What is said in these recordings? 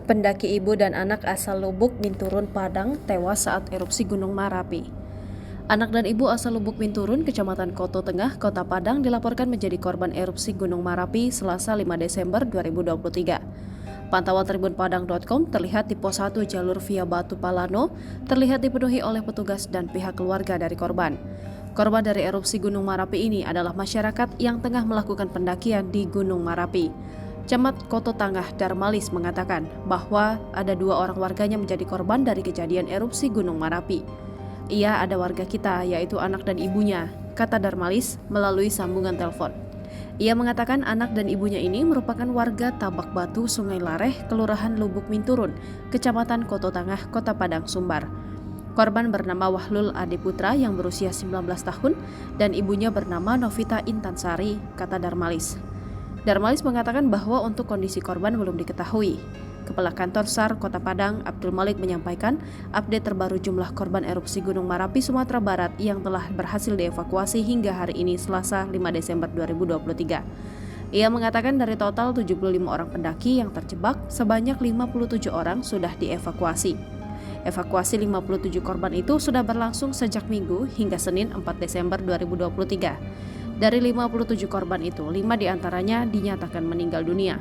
Pendaki ibu dan anak asal Lubuk Binturun, Padang tewas saat erupsi Gunung Marapi. Anak dan ibu asal Lubuk Binturun, Kecamatan Koto Tengah, Kota Padang dilaporkan menjadi korban erupsi Gunung Marapi Selasa 5 Desember 2023. Pantauan tribunpadang.com terlihat di pos 1 jalur via Batu Palano terlihat dipenuhi oleh petugas dan pihak keluarga dari korban. Korban dari erupsi Gunung Marapi ini adalah masyarakat yang tengah melakukan pendakian di Gunung Marapi. Camat Koto Tengah Darmalis mengatakan bahwa ada 2 orang warganya menjadi korban dari kejadian erupsi Gunung Marapi. Ia ada warga kita, yaitu anak dan ibunya, kata Darmalis melalui sambungan telepon. Ia mengatakan anak dan ibunya ini merupakan warga Tabak Batu, Sungai Lareh, Kelurahan Lubuk Binturun, Kecamatan Koto Tengah, Kota Padang, Sumbar. Korban bernama Wahlul Ade Putra yang berusia 19 tahun dan ibunya bernama Novita Intansari, kata Darmalis. Darmalis mengatakan bahwa untuk kondisi korban belum diketahui. Kepala Kantor SAR Kota Padang, Abdul Malik, menyampaikan update terbaru jumlah korban erupsi Gunung Marapi, Sumatera Barat yang telah berhasil dievakuasi hingga hari ini Selasa 5 Desember 2023. Ia mengatakan dari total 75 orang pendaki yang terjebak, sebanyak 57 orang sudah dievakuasi. Evakuasi 57 korban itu sudah berlangsung sejak Minggu hingga Senin 4 Desember 2023. Dari 57 korban itu, 5 diantaranya dinyatakan meninggal dunia.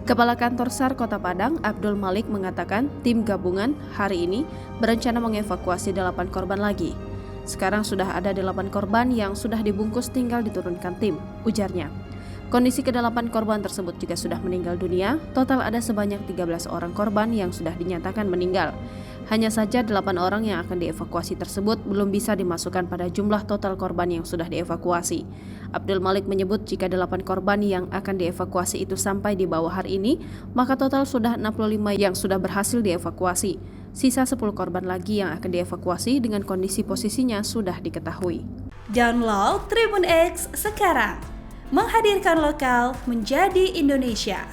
Kepala Kantor SAR Kota Padang, Abdul Malik, mengatakan tim gabungan hari ini berencana mengevakuasi 8 korban lagi. Sekarang sudah ada 8 korban yang sudah dibungkus, tinggal diturunkan tim, ujarnya. Kondisi ke-8 korban tersebut juga sudah meninggal dunia. Total ada sebanyak 13 orang korban yang sudah dinyatakan meninggal. Hanya saja 8 orang yang akan dievakuasi tersebut belum bisa dimasukkan pada jumlah total korban yang sudah dievakuasi. Abdul Malik menyebut jika 8 korban yang akan dievakuasi itu sampai di bawah hari ini, maka total sudah 65 yang sudah berhasil dievakuasi. Sisa 10 korban lagi yang akan dievakuasi dengan kondisi posisinya sudah diketahui. Download Tribun X sekarang. Menghadirkan lokal menjadi Indonesia.